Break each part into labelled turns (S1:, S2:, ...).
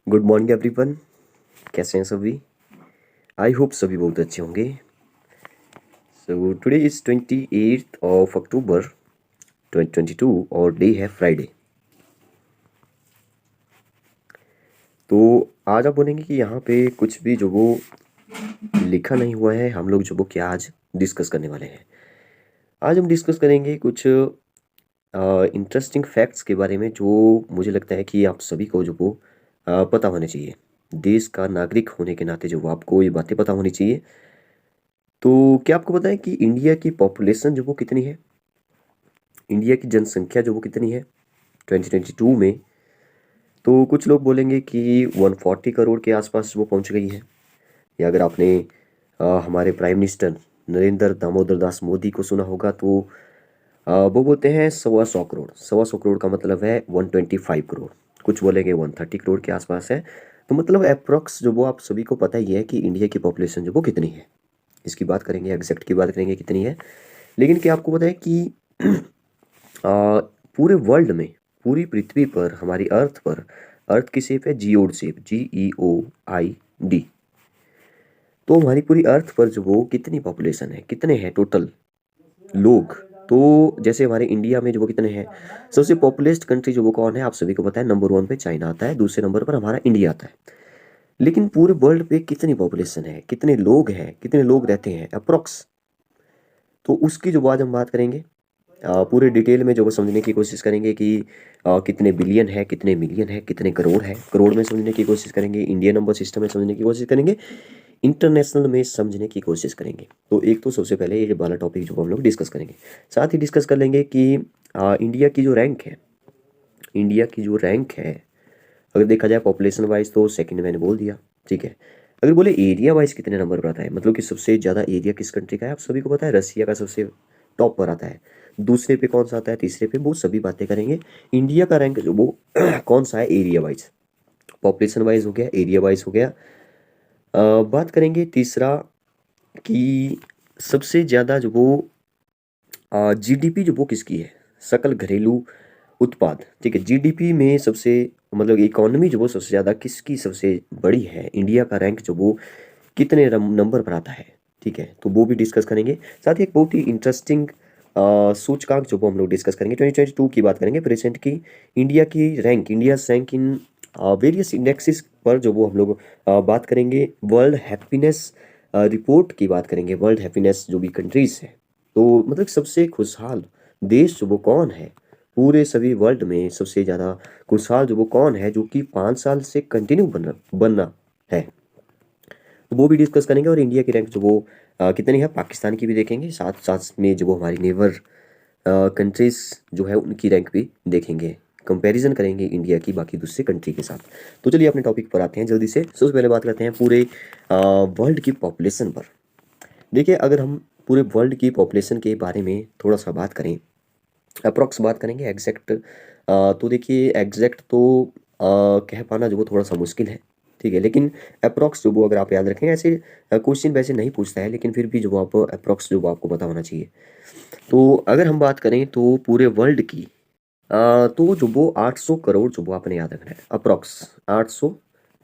S1: Good morning everyone. कैसे हैं सभी? आई होप सभी बहुत अच्छे होंगे। So today is 28th of October 2022 और डे है फ्राइडे। तो आज आप बोलेंगे कि यहाँ पे कुछ भी जो वो लिखा नहीं हुआ है, हम लोग जो वो क्या आज डिस्कस करने वाले हैं। आज हम डिस्कस करेंगे कुछ इंटरेस्टिंग फैक्ट्स के बारे में जो मुझे लगता है कि आप सभी को जो वो पता होने चाहिए। देश का नागरिक होने के नाते जो वो आपको ये बातें पता होनी चाहिए। तो क्या आपको पता है कि इंडिया की पॉपुलेशन जो वो कितनी है? इंडिया की जनसंख्या जो वो कितनी है 2022 में? तो कुछ लोग बोलेंगे कि 140 करोड़ के आसपास वो पहुंच गई है। या अगर आपने हमारे प्राइम मिनिस्टर नरेंद्र दामोदर दास मोदी को सुना होगा तो वो बोलते हैं 125 करोड़। 125 करोड़ का मतलब है 125 करोड़। कुछ बोलेंगे 130 करोड़ के आसपास है। तो मतलब अप्रोक्स जो वो आप सभी को पता ही है कि इंडिया की पॉपुलेशन जो वो कितनी है। इसकी बात करेंगे, एग्जैक्ट की बात करेंगे कितनी है। लेकिन क्या आपको पता है कि पूरे वर्ल्ड में, पूरी पृथ्वी पर, हमारी अर्थ पर, अर्थ की शेप है जियोड शेप, GEOID। तो हमारी पूरी अर्थ पर जो वो कितनी पॉपुलेशन है, कितने हैं टोटल लोग? तो जैसे हमारे इंडिया में जो वो कितने हैं, सबसे पॉपुलेस्ट कंट्री जो वो कौन है आप सभी को पता है। नंबर 1 पे चाइना आता है, दूसरे नंबर पर हमारा इंडिया आता है। लेकिन पूरे वर्ल्ड पे कितनी पॉपुलेशन है, कितने लोग हैं, कितने लोग रहते हैं अप्रोक्स? तो उसकी जो आज हम बात करेंगे पूरे डिटेल में जो वो समझने की कोशिश करेंगे कि कितने बिलियन है, कितने मिलियन है, कितने करोड़ है, करोड़ में समझने की कोशिश करेंगे, इंडियन नंबर सिस्टम में समझने की कोशिश करेंगे, इंटरनेशनल में समझने की कोशिश करेंगे। तो एक तो सबसे पहले ये वाला टॉपिक जो हम लोग डिस्कस करेंगे। साथ ही डिस्कस कर लेंगे कि इंडिया की जो रैंक है, इंडिया की जो रैंक है, अगर देखा जाए पॉपुलेशन वाइज तो सेकंड मैंने बोल दिया, ठीक है। अगर बोले एरिया वाइज कितने नंबर पर आता है, मतलब कि सबसे ज़्यादा एरिया किस कंट्री का है, आप सभी को पता है रसिया का सबसे टॉप पर आता है। दूसरे पे कौन सा आता है, तीसरे पे, वो सभी बातें करेंगे। इंडिया का रैंक जो वो कौन सा है एरिया वाइज, पॉपुलेशन वाइज हो गया, एरिया वाइज हो गया। बात करेंगे तीसरा कि सबसे ज़्यादा जो वो जीडीपी जो वो किसकी है, सकल घरेलू उत्पाद, ठीक है। जीडीपी में सबसे, मतलब इकोनॉमी जो वो सबसे ज़्यादा किसकी सबसे बड़ी है, इंडिया का रैंक जो वो कितने नंबर पर आता है, ठीक है। तो वो भी डिस्कस करेंगे। साथ ही एक बहुत ही इंटरेस्टिंग सूचकांक जो वो हम लोग डिस्कस करेंगे 2022 की बात करेंगे, प्रेजेंट की इंडिया की rank, India rank in various indexes पर जो वो हम लोग बात करेंगे। वर्ल्ड हैप्पीनेस रिपोर्ट की बात करेंगे, वर्ल्ड हैप्पीनेस जो भी कंट्रीज है, तो मतलब सबसे खुशहाल देश जो वो कौन है, पूरे सभी वर्ल्ड में सबसे ज़्यादा खुशहाल जो वो कौन है, जो कि 5 साल से कंटिन्यू बनना बनना है, तो वो भी डिस्कस करेंगे। और इंडिया की रैंक जो वो कितनी है, पाकिस्तान की भी देखेंगे, साथ साथ में जो वो हमारी नेबर कंट्रीज जो है उनकी रैंक भी देखेंगे, कंपैरिजन करेंगे इंडिया की बाकी दूसरे कंट्री के साथ। तो चलिए अपने टॉपिक पर आते हैं जल्दी से। सबसे पहले बात करते हैं पूरे वर्ल्ड की पॉपुलेशन पर। देखिए, अगर हम पूरे वर्ल्ड की पॉपुलेशन के बारे में थोड़ा सा बात करें, अप्रॉक्स बात करेंगे, एग्जैक्ट तो देखिए एग्जैक्ट तो कह पाना जो वो थोड़ा सा मुश्किल है, ठीक है। लेकिन अप्रॉक्स जो वो अगर आप याद रखें, ऐसे क्वेश्चन वैसे नहीं पूछता है, लेकिन फिर भी जो वो आप अप्रॉक्स जो वो आपको पता होना चाहिए। तो अगर हम बात करें तो पूरे वर्ल्ड की तो जो वो 800 करोड़ जो वो आपने याद रखना है, अप्रॉक्स 800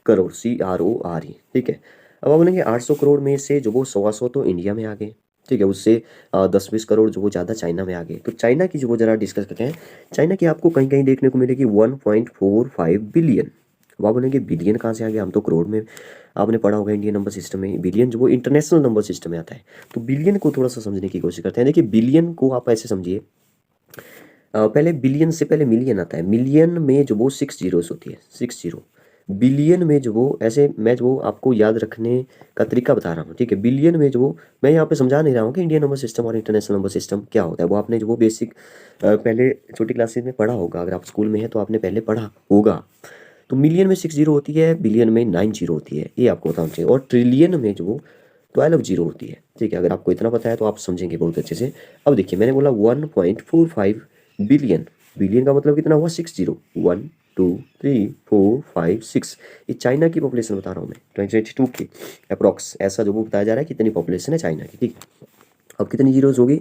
S1: करोड़, CRORE, ठीक है। अब आप बोलेंगे 800 करोड़ में से जो वो 125 तो इंडिया में आ गए, ठीक है। उससे 10-20 करोड़ जो वो ज़्यादा चाइना में आ गए। तो चाइना की जो वो ज़रा डिस्कस करते हैं। चाइना की आपको कहीं कहीं देखने को मिलेगी 1.45 बिलियन। अब आप बोलेंगे बिलियन कहाँ से आ गया, हम तो करोड़ में आपने पढ़ा होगा इंडियन नंबर सिस्टम में। बिलियन जो वो इंटरनेशनल नंबर सिस्टम में आता है। तो बिलियन को थोड़ा सा समझने की कोशिश करते हैं। देखिए, बिलियन को आप ऐसे समझिए, पहले बिलियन से पहले मिलियन आता है। मिलियन में जो वो 6 जीरोस होती है, 6 जीरो। बिलियन में जो वो, ऐसे मैं जो वो आपको याद रखने का तरीका बता रहा हूँ, ठीक है। बिलियन में जो वो, मैं यहाँ पे समझा नहीं रहा हूँ कि इंडियन नंबर सिस्टम और इंटरनेशनल नंबर सिस्टम क्या होता है, वो आपने जो वो बेसिक पहले छोटी क्लासेस में पढ़ा होगा। अगर आप स्कूल में हैं तो आपने पहले पढ़ा होगा। तो मिलियन में 6 जीरो होती है, बिलियन में 9 जीरो होती है, ये आपको बताना चाहिए। और ट्रिलियन में जो वो 12 जीरो होती है, ठीक है। अगर आपको इतना पता है तो आप समझेंगे बहुत अच्छे से। अब देखिए, मैंने बोला 1.45 बिलियन। बिलियन का मतलब कितना हुआ, 6 जीरो, 1 2 3 4 5 6। ये चाइना की पॉपुलेशन बता रहा हूँ मैं 2022 की अप्रॉक्स, ऐसा जो वो बताया जा रहा है कितनी पॉपुलेशन है चाइना की, ठीक है। अब कितनी जीरोज होगी,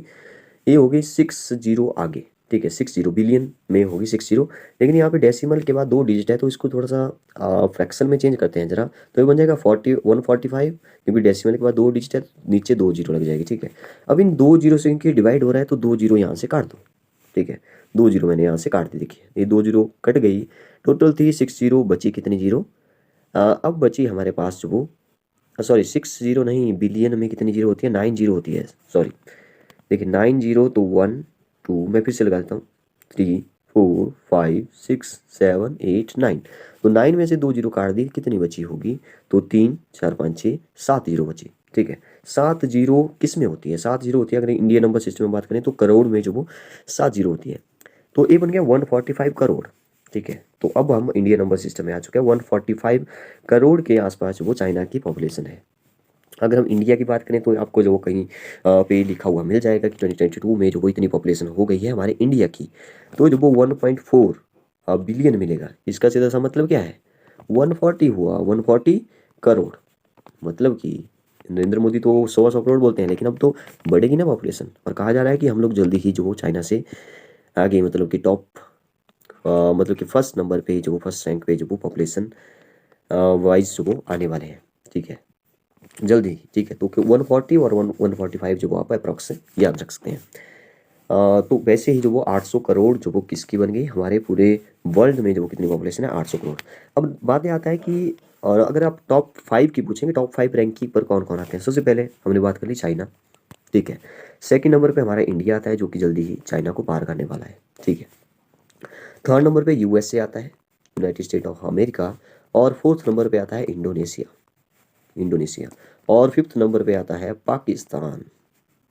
S1: ये हो गई 6 जीरो आगे, ठीक है, 60 बिलियन में होगी 60, लेकिन यहाँ पे डेसिमल के बाद 2 डिजिट है तो इसको थोड़ा सा फ्रैक्शन में चेंज करते हैं जरा, तो ये बन जाएगा 145, क्योंकि डेसिमल के बाद 2 डिजिट है तो नीचे 2 जीरो लग जाएगी। ठीक है, अब इन 2 जीरो से इनकी डिवाइड हो रहा है तो 2 जीरो यहाँ से काट दो। ठीक है, 2 जीरो मैंने यहाँ से काट दी, देखिए ये 2 जीरो कट गई, टोटल थी 60, बची कितनी जीरो, अब बची हमारे पास जो वो सॉरी 60 नहीं, बिलियन में कितनी जीरो होती है, 9 जीरो होती है, सॉरी देखिए 9 जीरो, तो 1 2, मैं फिर से लगा देता हूँ, 3 4 5 6 7 8 9, तो 9 में से 2 जीरो काट दी, कितनी बची होगी, तो 3 4 5 6 7 जीरो बची। ठीक है, 7 जीरो किस में होती है, 7 जीरो होती है अगर इंडियन नंबर सिस्टम में बात करें तो करोड़ में जो वो 7 जीरो होती है, तो ये बन गया 145 करोड़। ठीक है, तो अब हम इंडियन नंबर सिस्टम में आ चुके हैं, 145 करोड़ के आसपास वो चाइना की पॉपुलेशन है। अगर हम इंडिया की बात करें तो आपको जो कहीं पे लिखा हुआ मिल जाएगा कि 2022 में जो वो इतनी पॉपुलेशन हो गई है हमारे इंडिया की, तो जो वो 1.4 बिलियन मिलेगा। इसका सीधा सा मतलब क्या है, 140 हुआ, 140 करोड़, मतलब कि नरेंद्र मोदी तो 100 करोड़ बोलते हैं, लेकिन अब तो बढ़ेगी ना पॉपुलेशन, और कहा जा रहा है कि हम लोग जल्दी ही जो वो चाइना से आगे, मतलब कि टॉप मतलब कि फर्स्ट नंबर पे जो वो फर्स्ट रैंक पे जो वो पॉपुलेशन वाइज जो वो आने वाले हैं। ठीक है, जल्दी। ठीक है, तो 140 और 145 जो वो आप अप्रॉक्स याद रख सकते हैं। तो वैसे ही जो वो 800 करोड़ जो वो किसकी बन गई, हमारे पूरे वर्ल्ड में जो वो कितनी पॉपुलेशन है, 800 करोड़। अब बात ये आता है कि और अगर आप टॉप 5 की पूछेंगे, टॉप 5 रैंकिंग पर कौन कौन आते हैं, सबसे पहले हमने बात कर ली चाइना। ठीक है, सेकंड नंबर पे हमारा इंडिया आता है जो कि जल्दी ही चाइना को पार करने वाला है। ठीक है, थर्ड नंबर पे यूएसए आता है, यूनाइटेड स्टेट ऑफ अमेरिका, और फोर्थ नंबर पे आता है इंडोनेशिया, इंडोनेशिया, और फिफ्थ नंबर पे आता है पाकिस्तान,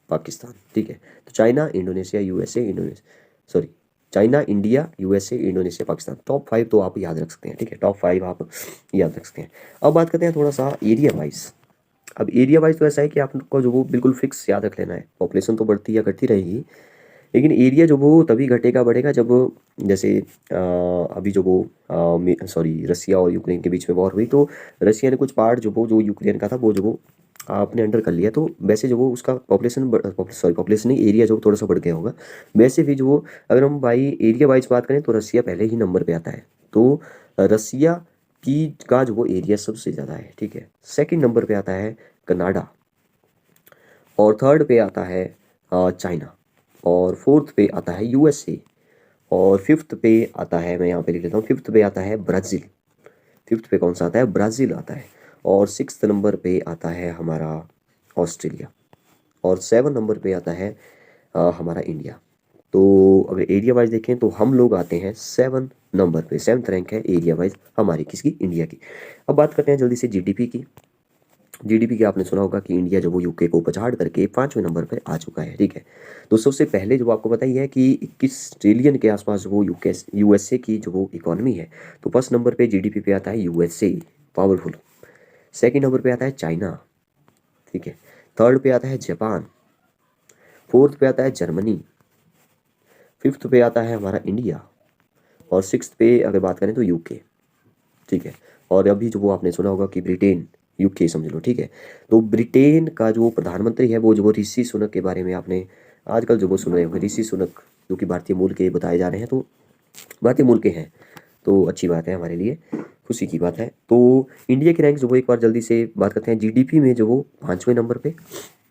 S1: पाकिस्तान। ठीक है, तो China, Indonesia, USA, Indonesia, sorry China, India, USA, Indonesia, Pakistan, top 5 तो आप याद रख सकते हैं। ठीक है, टॉप 5 आप याद रख सकते हैं। अब बात करते हैं थोड़ा सा एरिया वाइज। अब एरिया वाइज तो ऐसा है कि आपको जो वो बिल्कुल फिक्स याद रख लेना है, पॉपुलेशन तो बढ़ती या घटती रहेगी, लेकिन एरिया जो वो तभी घटेगा बढ़ेगा जब, जैसे अभी जो वो सॉरी रसिया और यूक्रेन के बीच में वॉर हुई, तो रसिया ने कुछ पार्ट जो वो जो यूक्रेन का था वो जो वो आपने अंडर कर लिया, तो वैसे जो वो उसका पॉपुलेशन सॉरी पॉपुलेशन नहीं, एरिया जो थोड़ा सा बढ़ गया होगा। वैसे भी जो वो अगर हम भाई एरिया वाइज बात करें तो रसिया पहले ही नंबर पे आता है, तो रसिया की का जो वो एरिया सबसे ज़्यादा है। ठीक है, सेकंड नंबर पे आता है कनाडा, और थर्ड पे आता है चाइना, और फोर्थ पे आता है यूएसए, और फिफ्थ पे आता है, मैं यहाँ पे लिख लेता हूँ, फिफ्थ पे आता है ब्राज़ील, फिफ्थ पे कौन सा आता है, ब्राज़ील आता है, और सिक्स्थ नंबर पे आता है हमारा ऑस्ट्रेलिया, और 7 नंबर पे आता है हमारा इंडिया। तो अगर एरिया वाइज देखें तो हम लोग आते हैं 7 नंबर पे, 7th रैंक है एरिया वाइज हमारी किसकी, इंडिया की। अब बात करते हैं जल्दी से जीडीपी की। जीडीपी की आपने सुना होगा कि इंडिया जो वो यूके को पछाड़ करके 5वें नंबर पर आ चुका है। ठीक है, तो सबसे पहले जो आपको पता ही है कि 21 ट्रिलियन के आसपास जो वो यूएसए की जो वो इकोनॉमी है, तो फर्स्ट नंबर पे जीडीपी पे आता है यूएसए, पावरफुल। सेकंड नंबर पे आता है चाइना। ठीक है, थर्ड पे आता है जापान, फोर्थ पे आता है जर्मनी, फिफ्थ पे आता है हमारा इंडिया, और सिक्स्थ पे अगर बात करें तो यूके। ठीक है, और अभी जो वो आपने सुना होगा कि ब्रिटेन, यूके समझ लो। ठीक है, तो ब्रिटेन का जो प्रधानमंत्री है वो जो वो ऋषि सुनक के बारे में आपने आजकल जो वो सुन रहे होंगे, ऋषि सुनक जो कि भारतीय मूल के बताए जा रहे हैं, तो भारतीय मूल के हैं, तो अच्छी बात है हमारे लिए, खुशी की बात है। तो इंडिया की रैंक जो वो एक बार जल्दी से बात करते हैं, जीडीपी में जो वो 5वें नंबर पे,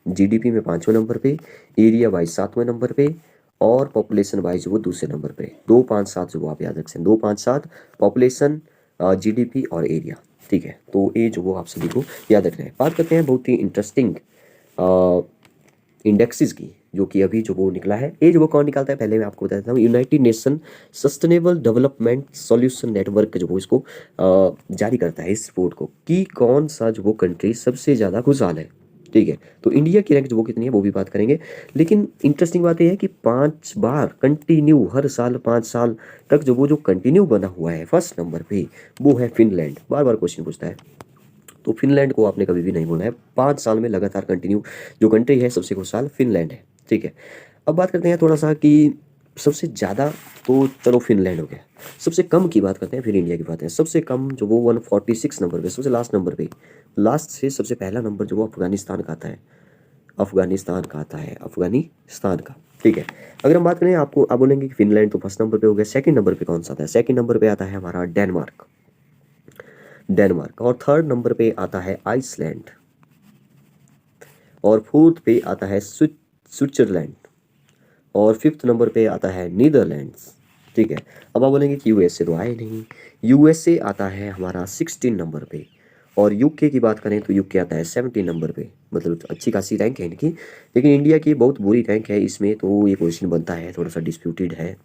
S1: जीडीपी में 5वें नंबर पे, एरिया वाइज 7वें नंबर पे, और पॉपुलेशन वाइज वो दूसरे नंबर पे। 257 जो वो आप याद रख सकते हैं, 257 पॉपुलेशन, जीडीपी और एरिया। ठीक है, तो ये जो वो आप सभी को याद रखना है। बात करते हैं बहुत ही इंटरेस्टिंग इंडेक्सेस की, जो कि अभी जो वो निकला है, ये जो वो कौन निकालता है पहले मैं आपको बता देता हूँ, United nation sustainable development solution network जो वो इसको जारी करता है इस रिपोर्ट को, कि कौन सा जो वो कंट्री सबसे ज़्यादा खुशहाल है। ठीक है, तो इंडिया की रैंक जो वो कितनी है वो भी बात करेंगे, लेकिन इंटरेस्टिंग बात यह है कि 5 बार कंटिन्यू, हर साल 5 साल तक जो वो जो कंटिन्यू बना हुआ है फर्स्ट नंबर पे, वो है फिनलैंड। बार बार क्वेश्चन पूछता है, तो फिनलैंड को आपने कभी भी नहीं बोला है, 5 साल में लगातार कंटिन्यू जो कंट्री है सबसे खुशहाल फिनलैंड है। ठीक है, अब बात करते हैं थोड़ा सा कि सबसे ज़्यादा, तो चलो फिनलैंड हो गया, सबसे कम की बात करते हैं, फिर इंडिया की बात है। सबसे कम जो वो 146 नंबर पे, सबसे लास्ट नंबर पे, लास्ट से सबसे पहला नंबर जो वो अफगानिस्तान का आता है, अफगानिस्तान का आता है, अफगानिस्तान का। ठीक है। अगर हम बात करें, आपको आप बोलेंगे कि फिनलैंड तो फर्स्ट नंबर पे हो गया, सेकंड नंबर पे कौन सा आता है? सेकंड नंबर पे आता है हमारा डेनमार्क, डेनमार्क। और थर्ड नंबर पे आता है आइसलैंड, और फोर्थ पे आता है स्विट्जरलैंड, और फिफ्थ नंबर पे आता है नीदरलैंड्स। ठीक है। अब आप बोलेंगे कि यूएसए तो आए नहीं। यूएसए आता है हमारा 16 नंबर पे, और यूके की बात करें तो यूके आता है 17 नंबर पे। मतलब अच्छी खासी रैंक है इनकी, लेकिन इंडिया की बहुत बुरी रैंक है इसमें, तो ये क्वेश्चन बनता है, थोड़ा सा डिस्प्यूटेड है।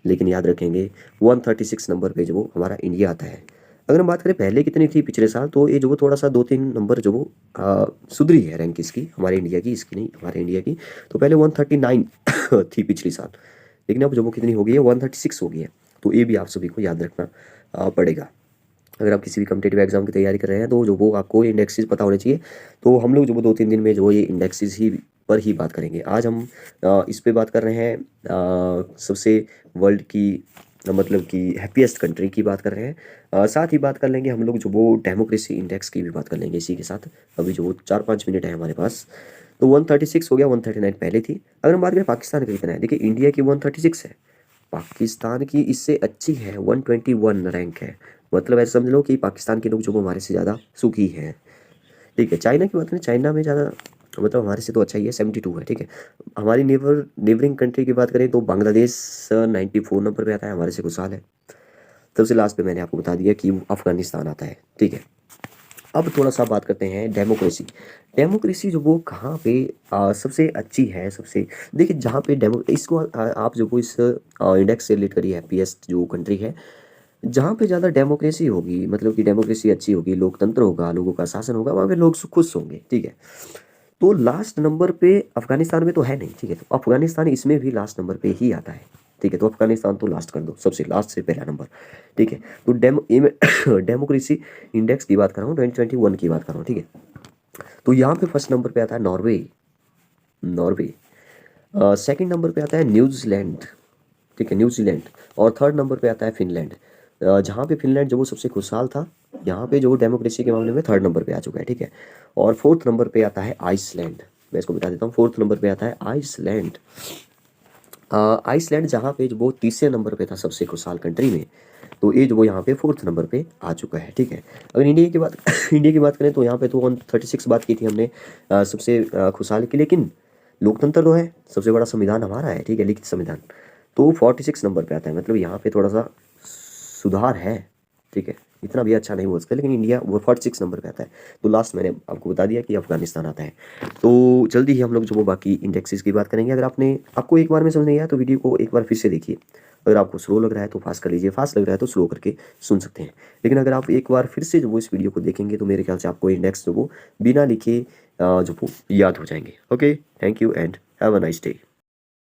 S1: लेकिन याद रखेंगे 136 नंबर पे जो वो हमारा इंडिया आता है। अगर हम बात करें पहले कितनी थी पिछले साल, तो ये जो वो थोड़ा सा 2-3 नंबर जो वो सुधरी है रैंक इसकी, हमारे इंडिया की, इसकी नहीं, हमारे इंडिया की। तो पहले 139 थी पिछली साल, लेकिन अब जो वो कितनी हो गई है, 136 हो गई है। तो ये भी आप सभी को याद रखना पड़ेगा। अगर आप किसी भी कम्पिटेटिव एग्जाम की तैयारी कर रहे हैं, तो जो वो आपको इंडेक्सेस पता होने चाहिए। तो हम लोग जो वो 2-3 दिन में जो ये इंडेक्सेस ही पर ही बात करेंगे। आज हम इस पे बात कर रहे हैं, सबसे वर्ल्ड की मतलब कि हैप्पीएस्ट कंट्री की बात कर रहे हैं। साथ ही बात कर लेंगे हम लोग जो वो डेमोक्रेसी इंडेक्स की भी बात कर लेंगे इसी के साथ। अभी जो वो 4-5 मिनट है हमारे पास। तो 136 हो गया, 139 पहले थी। अगर हम बात करें पाकिस्तान का कितना है, देखिए इंडिया की 136 है, पाकिस्तान की इससे अच्छी है, 121 रैंक है। मतलब ऐसा समझ लो कि पाकिस्तान के लोग जो वो हमारे से ज़्यादा सुखी हैं। ठीक है। चाइना की बात करें, चाइना में ज़्यादा मतलब हमारे से तो अच्छा ही है, 72 है। ठीक है। हमारी नेबरिंग कंट्री की बात करें तो बांग्लादेश 94 नंबर पे आता है, हमारे से कुछ साल है। सबसे लास्ट पे मैंने आपको बता दिया कि अफगानिस्तान आता है। ठीक है। अब थोड़ा सा बात करते हैं डेमोक्रेसी। डेमोक्रेसी जो वो कहाँ पे सबसे अच्छी है, सबसे देखिए जहाँ पे डेमो इसको आप जो वो इस इंडेक्स से रिलेट करिए, हैप्पीएस्ट जो कंट्री है, जहाँ पे ज़्यादा डेमोक्रेसी होगी, मतलब कि डेमोक्रेसी अच्छी होगी, लोकतंत्र होगा, लोगों का शासन होगा, वहाँ पे लोग खुश होंगे। ठीक है। तो लास्ट नंबर पे अफगानिस्तान में तो है नहीं। ठीक है। तो अफगानिस्तान इसमें भी लास्ट नंबर पे ही आता है। ठीक है। तो अफगानिस्तान तो लास्ट कर दो, सबसे लास्ट से पहला नंबर। ठीक है। तो डेमोक्रेसी इंडेक्स की बात कर रहा हूँ, 2021 की बात कर रहा हूँ। ठीक है। तो यहाँ पे फर्स्ट नंबर पे आता है नॉर्वे, नॉर्वे। सेकंड नंबर पे आता है न्यूजीलैंड। ठीक है, न्यूजीलैंड। और थर्ड नंबर पे आता है फिनलैंड। जहाँ पे फिनलैंड जो वो सबसे खुशहाल था, यहाँ पे जो वो डेमोक्रेसी के मामले में थर्ड नंबर पे आ चुका है। ठीक है। और फोर्थ नंबर पे आता है आइसलैंड। मैं इसको बता देता हूँ, फोर्थ नंबर पे आता है आइसलैंड। आइसलैंड जहाँ पे जो वो तीसरे नंबर पे था सबसे खुशहाल कंट्री में, तो ये जो वो यहाँ पे फोर्थ नंबर पे आ चुका है। ठीक है। अगर इंडिया की बात इंडिया की बात करें तो यहाँ पे तो 136 बात की थी हमने सबसे खुशहाल की, लेकिन लोकतंत्र तो है, सबसे बड़ा संविधान हमारा है। ठीक है, लिखित संविधान। तो 46 नंबर पे आता है, मतलब यहाँ पे थोड़ा सा सुधार है। ठीक है, इतना भी अच्छा नहीं हो सकता, लेकिन इंडिया वो 46 नंबर पे आता है। तो लास्ट मैंने आपको बता दिया कि अफगानिस्तान आता है। तो जल्दी ही हम लोग जो वो बाकी इंडेक्सेस की बात करेंगे। अगर आपको एक बार में समझ नहीं आया तो वीडियो को एक बार फिर से देखिए। अगर आपको स्लो लग रहा है तो फास्ट कर लीजिए, फास्ट लग रहा है तो स्लो करके सुन सकते हैं। लेकिन अगर आप एक बार फिर से जो वो इस वीडियो को देखेंगे तो मेरे ख्याल से आपको इंडेक्स जो वो बिना लिखे जो वो याद हो जाएंगे। Okay, thank you and have a nice day.